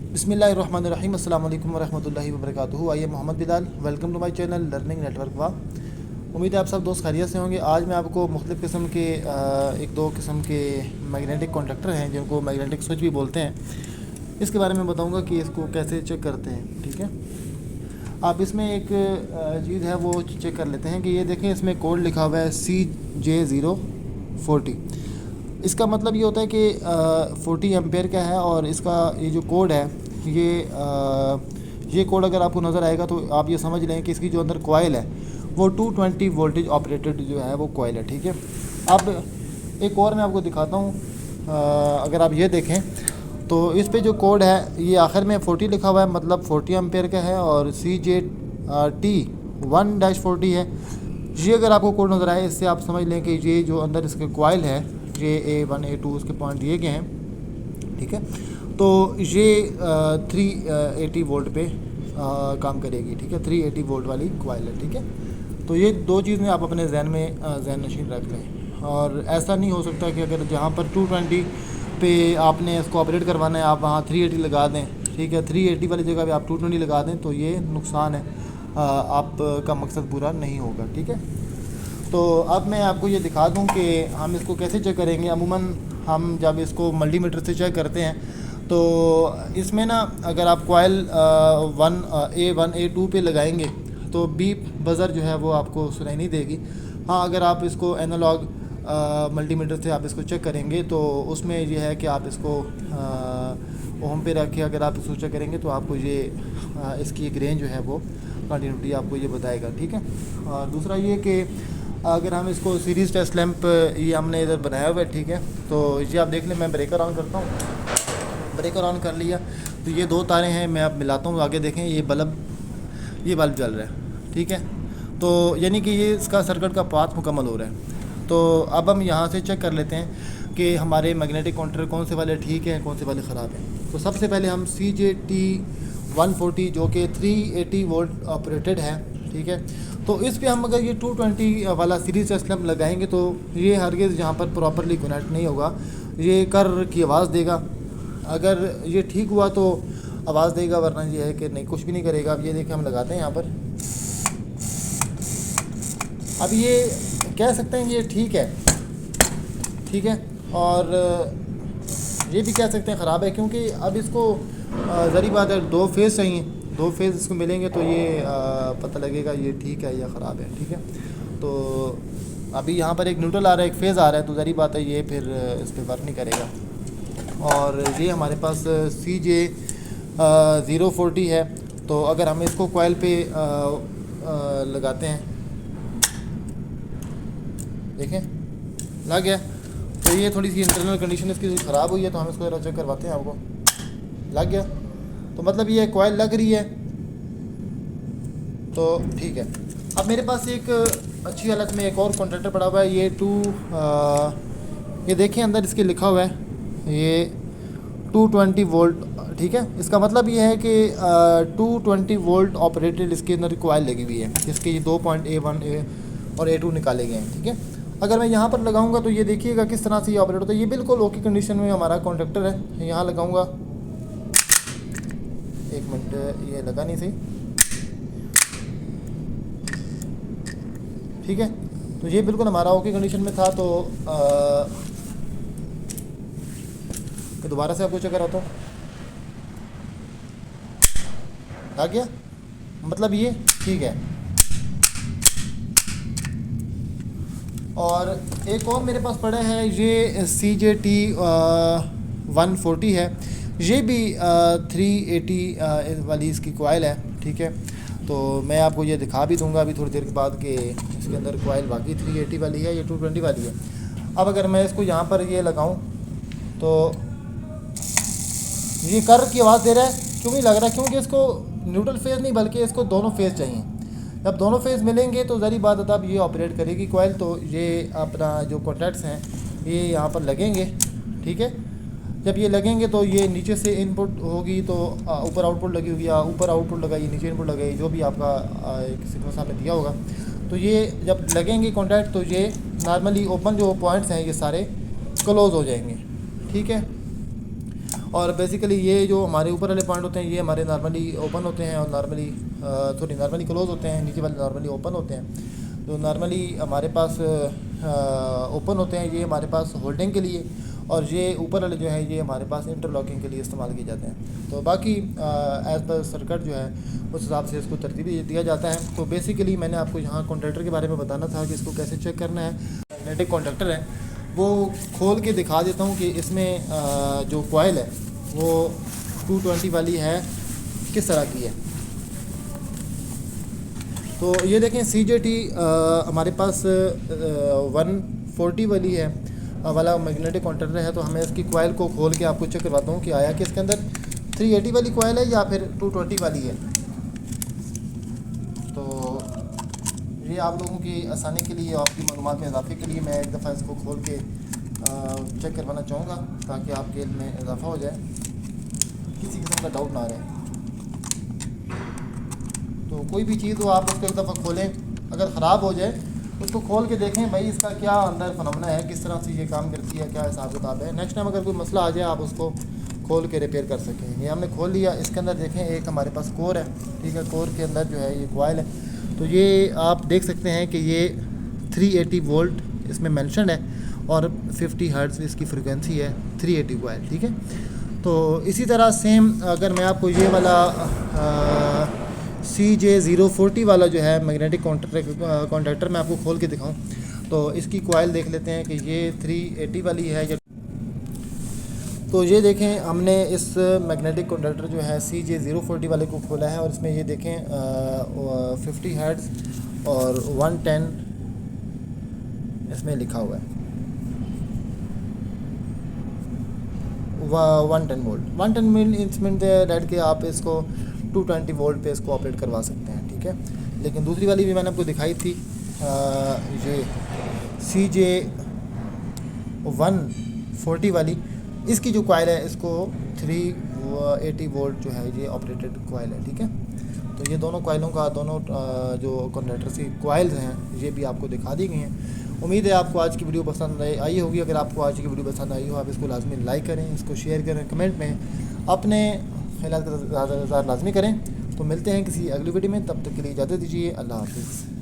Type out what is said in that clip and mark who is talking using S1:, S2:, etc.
S1: बिस्मिल्लाहिर्रहमानिर्रहीम अस्सलाम वालेकुम वरहमतुल्लाहि वबरकातुहू। I am Mohammad Bilal, welcome to my channel learning network वा। उम्मीद है आप सब दोस्त खैरियत से होंगे। आज मैं आपको मुख्तलिफ़ किस्म के एक दो किस्म के मैग्नेटिक कॉन्टैक्टर हैं जिनको मैग्नेटिक स्विच भी बोलते हैं, इसके बारे में बताऊंगा कि इसको कैसे चेक करते हैं। ठीक है, आप इसमें एक चीज़ है वो चेक कर लेते हैं कि ये देखें, इसमें कोड लिखा हुआ है CJ040। इसका मतलब ये होता है कि 40 एम्पेयर का है, और इसका ये जो कोड है ये कोड अगर आपको नज़र आएगा तो आप ये समझ लें कि इसकी जो अंदर कॉइल है वो 220 वोल्टेज ऑपरेटेड जो है वो कॉइल है। ठीक है, अब एक और मैं आपको दिखाता हूँ। अगर आप ये देखें तो इस पे जो कोड है ये आखिर में 40 लिखा हुआ है, मतलब 40 एम्पेयर का है, और CJT1-40 है। ये अगर आपको कोड नज़र आए, इससे आप समझ लें कि ये जो अंदर इसके कॉइल है ये A1 A2 उसके पॉइंट दिए गए हैं। ठीक है, तो ये 380 वोल्ट पे काम करेगी। ठीक है, 380 वोल्ट वाली कॉइल है। ठीक है, तो ये दो चीज़ें आप अपने जहन में जहन नशीन रख लें। और ऐसा नहीं हो सकता कि अगर जहाँ पर 220 पे आपने इसको ऑपरेट करवाना है आप वहाँ 380 लगा दें। ठीक है, 380 वाली जगह पे आप 220 लगा दें, तो ये नुकसान है, आपका मकसद पूरा नहीं होगा। ठीक है, तो अब मैं आपको ये दिखा दूं कि हम इसको कैसे चेक करेंगे। अमूमन हम जब इसको मल्टीमीटर से चेक करते हैं तो इसमें ना, अगर आप कॉइल A1 A2 पे लगाएंगे तो बीप बज़र जो है वो आपको सुनाई नहीं देगी। हाँ, अगर आप इसको एनालॉग मल्टीमीटर से आप इसको चेक करेंगे तो उसमें ये है कि आप इसको ओम पे रख के अगर आप इसको चेक करेंगे तो आपको ये इसकी एक रेंज जो है वो कंटिन्यूटी आपको ये बताएगा। ठीक है, और दूसरा ये कि अगर हम इसको सीरीज़ टेस्ट लैंप ये हमने इधर बनाया हुआ है। ठीक है, तो ये आप देख लें, मैं ब्रेकर ऑन करता हूँ। ब्रेकर ऑन कर लिया तो ये दो तारें हैं, मैं अब मिलाता हूँ। आगे देखें, ये बल्ब जल रहा है। ठीक है, तो यानी कि ये इसका सर्किट का पाथ मुकम्मल हो रहा है। तो अब हम यहाँ से चेक कर लेते हैं कि हमारे मैग्नेटिक काउंटर कौन से वाले ठीक हैं, कौन से वाले ख़राब हैं। तो सबसे पहले हम CJT140 जो कि 380 वोल्ट ऑपरेटेड है। ठीक है, तो इस पे हम अगर ये 220 वाला सीरीज टेस्ट लैंप लगाएंगे तो ये हरगिज़ यहाँ पर प्रॉपरली कनेक्ट नहीं होगा, ये कर की आवाज़ देगा। अगर ये ठीक हुआ तो आवाज़ देगा, वरना ये है कि नहीं, कुछ भी नहीं करेगा। अब ये देखिए, हम लगाते हैं यहाँ पर। अब ये कह सकते हैं ये ठीक है। ठीक है, और ये भी कह सकते हैं ख़राब है, क्योंकि अब इसको ज़री बात है, दो फेज़ चाहिए, दो फेज़ इसको मिलेंगे तो ये पता लगेगा ये ठीक है या ख़राब है। ठीक है, तो अभी यहाँ पर एक न्यूट्रल आ रहा है, एक फेज़ आ रहा है, तो ज़री बात है ये फिर इस पर वर्क नहीं करेगा। और ये हमारे पास CJ040 है। तो अगर हम इसको कॉइल पे लगाते हैं, देखें लग गया। तो ये थोड़ी सी इंटरनल कंडीशन इसकी ख़राब हुई है, तो हम इसको ज़रा चेक करवाते हैं। आपको लग गया, तो मतलब ये कॉइल लग रही है, तो ठीक है। अब मेरे पास एक अच्छी हालत में एक और कॉन्ट्रैक्टर पड़ा हुआ है, ये देखें, अंदर इसके लिखा हुआ है ये 220 वोल्ट। ठीक है, इसका मतलब ये है कि 220 वोल्ट ऑपरेटेड इसके अंदर कॉइल लगी हुई है। इसके ये 2 पॉइंट A1 और A2 निकाले गए हैं। ठीक है, अगर मैं यहाँ पर लगाऊंगा तो ये देखिएगा किस तरह से ये ऑपरेट होता है। ये बिल्कुल ओके कंडीशन में हमारा कॉन्ट्रैक्टर है। यहाँ लगाऊंगा, एक मिनट, ये लगा नहीं सही। ठीक है, तो ये बिल्कुल हमारा ओके कंडीशन में था। तो दोबारा से आपको चेक कराता हूँ। आ गया, मतलब ये ठीक है। और एक और मेरे पास पड़ा है, ये CJT140 है। ये भी 380 वाली इसकी कॉइल है। ठीक है, तो मैं आपको ये दिखा भी दूंगा अभी थोड़ी देर के बाद कि इसके अंदर कॉइल बाकी 380 वाली है, ये 220 वाली है। अब अगर मैं इसको यहाँ पर ये लगाऊं तो ये कर की आवाज़ दे रहा है। क्यों नहीं लग रहा? क्योंकि इसको न्यूट्रल फेज़ नहीं बल्कि इसको दोनों फेज़ चाहिए। जब दोनों फेज़ मिलेंगे तो ज़री बात है, तब ये ऑपरेट करेगी कॉइल। तो ये अपना जो कॉन्टैक्ट्स हैं ये यहाँ पर लगेंगे। ठीक है, जब ये लगेंगे तो ये नीचे से इनपुट होगी तो ऊपर आउटपुट लगी होगी, या ऊपर आउटपुट लगाई नीचे इनपुट लगाई, जो भी आपका किसी को सामने दिया होगा। तो ये जब लगेंगे कॉन्टैक्ट तो ये नॉर्मली ओपन जो पॉइंट्स हैं ये सारे क्लोज़ हो जाएंगे। ठीक है, और बेसिकली ये जो हमारे ऊपर वाले पॉइंट होते हैं ये हमारे नॉर्मली ओपन होते हैं और नॉर्मली क्लोज होते हैं, नीचे वाले नॉर्मली ओपन होते हैं। तो नॉर्मली हमारे पास ओपन होते हैं ये हमारे पास होल्डिंग के लिए, और ये ऊपर वाले जो है ये हमारे पास इंटरलॉकिंग के लिए इस्तेमाल किए जाते हैं। तो बाकी एज़ पर सर्किट जो है उस हिसाब से इसको तरतीब दिया जाता है। तो बेसिकली मैंने आपको यहाँ कॉन्ट्रैक्टर के बारे में बताना था कि इसको कैसे चेक करना है। मैग्नेटिक कॉन्ट्रैक्टर है वो खोल के दिखा देता हूँ कि इसमें जो कॉइल है वो 220 वाली है किस तरह की है। तो ये देखें CJT हमारे पास 140 वाली है वाला मैग्नेटिक कॉन्ट्रैक्टर है। तो हमें इसकी कॉइल को खोल के आपको चेक करवाता हूँ कि आया कि इसके अंदर 380 वाली कॉइल है या फिर 220 वाली है। तो ये आप लोगों की आसानी के लिए, आपकी मालूमात में इजाफे के लिए मैं एक दफ़ा इसको खोल के चेक करवाना चाहूँगा ताकि आपके इल्म में इजाफा हो जाए, किसी किस्म का डाउट ना रहे। तो कोई भी चीज़ हो आप उसको एक दफ़ा खोलें, अगर ख़राब हो जाए उसको खोल के देखें भाई इसका क्या अंदर फिनोमेना है, किस तरह से ये काम करती है, क्या हिसाब किताब है। नेक्स्ट टाइम अगर कोई मसला आ जाए आप उसको खोल के रिपेयर कर सकें। ये हमने खोल लिया, इसके अंदर देखें एक हमारे पास कोर है, ठीक है। कोर के अंदर जो है ये कॉइल है। तो ये आप देख सकते हैं कि ये 380 वोल्ट इसमें मेंशन है और 50 हर्ट्ज़ इसकी फ्रिक्वेंसी है, 380 कॉइल, ठीक है। तो इसी तरह सेम अगर मैं आपको ये वाला CJ040 वाला जो है मैग्नेटिक कॉन्ट्रैक्टर मैं आपको खोल के दिखाऊं तो इसकी कॉइल देख लेते हैं कि ये 380 वाली है या। तो ये देखें हमने इस मैग्नेटिक कॉन्ट्रैक्टर जो है CJ040 वाले को खोला है और इसमें ये देखें 50 हर्ट्ज़ और 110 इसमें लिखा हुआ है, 110 वोल्ट। 110 मिनट डेट के आप इसको 220 वोल्ट पे इसको ऑपरेट करवा सकते हैं, ठीक है। लेकिन दूसरी वाली भी मैंने आपको दिखाई थी ये CJ140 वाली, इसकी जो कॉइल है इसको 380 वोल्ट जो है ये ऑपरेटेड कॉइल है, ठीक है। तो ये दोनों कॉइलों का जो कॉन्ट्रैक्टर्स की कॉइल्स हैं ये भी आपको दिखा दी गई हैं। उम्मीद है आपको आज की वीडियो पसंद आई होगी। अगर आपको आज की वीडियो पसंद आई हो आप इसको लाजमी लाइक करें, इसको शेयर करें, कमेंट में अपने ख्यालात का लाजमी करें। तो मिलते हैं किसी अगली वीडियो में, तब तक के लिए इजाज़त दीजिए। अल्लाह हाफ़िज़।